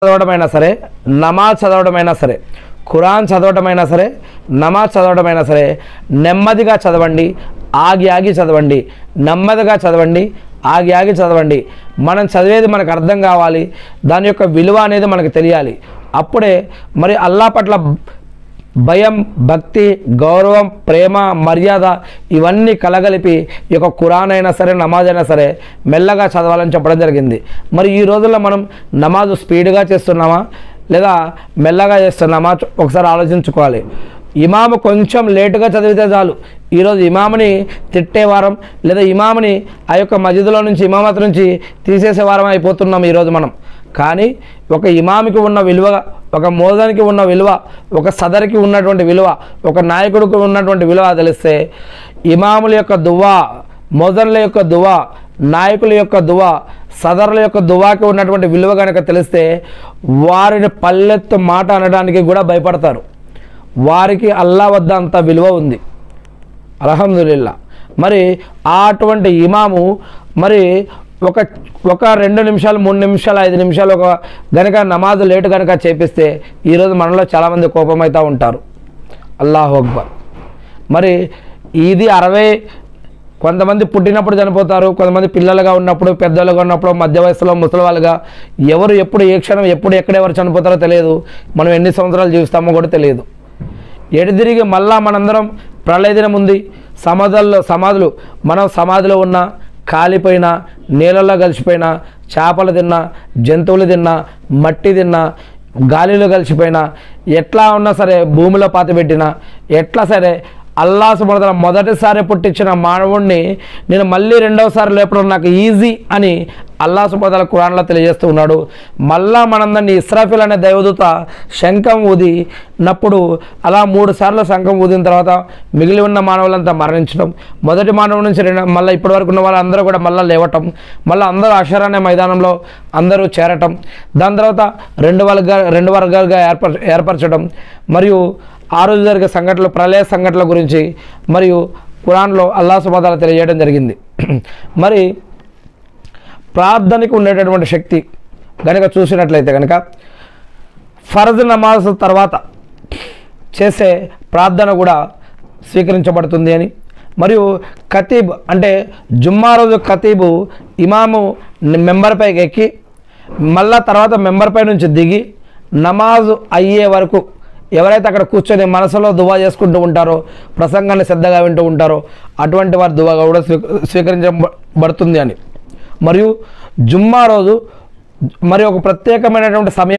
చదవడమైనా సరే, నమాజ్ చదవడమైనా సరే, ఖురాన్ చదవడమైనా సరే, నమాజ్ చదవడమైనా సరే నెమ్మదిగా చదవండి, ఆగి ఆగి చదవండి. నెమ్మదిగా చదవండి, ఆగి ఆగి చదవండి. మనం చదివేది మనకు అర్థం కావాలి, దాని యొక్క విలువ అనేది మనకు తెలియాలి. అప్పుడే మరి అల్లాహ్ పట్ల భయం, భక్తి, గౌరవం, ప్రేమ, మర్యాద ఇవన్నీ కలగలిపి ఈ యొక్క ఖురాన్ అయినా సరే, నమాజ్ అయినా సరే మెల్లగా చదవాలని చెప్పడం జరిగింది. మరి ఈ రోజుల్లో మనం నమాజ్ స్పీడ్గా చేస్తున్నామా లేదా మెల్లగా చేస్తున్నామా ఒకసారి ఆలోచించుకోవాలి. ఇమాము కొంచెం లేటుగా చదివితే చాలు. ఈరోజు ఇమాముని తిట్టేవారం లేదా ఇమాముని ఆ యొక్క మస్జిద్లో నుంచి, ఇమామత్ నుంచి తీసేసే వారం అయిపోతున్నాం ఈరోజు మనం. కానీ ఒక ఇమామికి ఉన్న విలువ, ఒక మోదనికి ఉన్న విలువ, ఒక సదరికి ఉన్నటువంటి విలువ, ఒక నాయకుడికి ఉన్నటువంటి విలువ తెలిస్తే ఇమాముల యొక్క దువా, మోదన్ల యొక్క దువా, నాయకుల యొక్క దువా, సదరుల యొక్క దువాకి ఉన్నటువంటి విలువ కనుక తెలిస్తే వారిని పల్లెత్తు మాట అనడానికి కూడా భయపడతారు. వారికి అల్లా వద్ద అంత విలువ ఉంది, అల్హమ్దులిల్లా. మరి అటువంటి ఇమాము మరి ఒక 2 నిమిషాలు, 3 నిమిషాలు, 5 నిమిషాలు ఒక గనక నమాజ్ లేటు కనుక చేపిస్తే ఈరోజు మనలో చాలామంది కోపమవుతూ ఉంటారు. అల్లాహు అక్బర్. మరి ఇది 60, కొంతమంది పుట్టినప్పుడు చనిపోతారు, కొంతమంది పిల్లలుగా ఉన్నప్పుడు, పెద్దలుగా ఉన్నప్పుడు, మధ్య వయసులో ముసలి వాళ్ళుగా, ఎవరు ఎప్పుడు ఏ క్షణం ఎప్పుడు ఎక్కడ ఎవరు చనిపోతారో తెలియదు. మనం ఎన్ని సంవత్సరాలు జీవిస్తామో కూడా తెలియదు. ఎడదిరిగి మళ్ళా మనందరం ప్రళయ దినం ఉంది, సమాధులు మనం సమాధిలో ఉన్న, కాలిపోయినా, నీళ్ళల్లో కలిసిపోయినా, చేపలు తిన్నా, జంతువులు తిన్నా, మట్టి తిన్నా, గాలిలో కలిసిపోయినా, ఎట్లా ఉన్నా సరే, భూమిలో పాతిపెట్టినా, ఎట్లా సరే అల్లాహ్ సుబ్హానహు వ తఆలా మొదటిసారి పుట్టించిన మానవుడిని నేను మళ్ళీ రెండవసారి లేపడం నాకు ఈజీ అని అల్లాహ్ సుబ్హానహు వ తఆలా ఖురాన్లో తెలియజేస్తూ ఉన్నాడు. మళ్ళా మనందరినీ ఇస్రాఫీల్ అనే దైవదూత శంఖం ఊదినప్పుడు అలా 3 సార్లు శంఖం ఊదిన తర్వాత మిగిలి ఉన్న మానవులంతా మరణించడం, మొదటి మానవుడి నుంచి మళ్ళీ ఇప్పటి వరకు ఉన్న వాళ్ళందరూ కూడా మళ్ళీ లేవటం, మళ్ళీ అందరూ హషర్ అనే మైదానంలో అందరూ చేరటం, దాని తర్వాత రెండు వర్గాలుగా ఏర్పరచడం, మరియు ఆ రోజు జరిగే సంఘటనలు, ప్రళయ సంఘటనల గురించి మరియు ఖురాన్లో అల్లాహ్ సుబ్హానహు వ తఆలా తెలియజేయడం జరిగింది. మరి ప్రార్థనకు ఉండేటటువంటి శక్తి కనుక చూసినట్లయితే కనుక ఫర్జ్ నమాజ్ తర్వాత చేసే ప్రార్థన కూడా స్వీకరించబడుతుంది అని, మరియు ఖతీబ్ అంటే జుమ్మా రోజు ఖతీబు ఇమాము మెంబర్పైకి ఎక్కి మళ్ళా తర్వాత మెంబర్పై నుంచి దిగి నమాజు అయ్యే వరకు ఎవరైతే అక్కడ కూర్చొని మనసులో దువా చేసుకుంటూ ఉంటారో, ప్రసంగాన్ని శ్రద్ధగా వింటూ ఉంటారో అటువంటి వారి దువాగా కూడా స్వీకరించబడుతుంది అని. మరియు జుమ్మా రోజు మరి ఒక ప్రత్యేకమైనటువంటి సమయం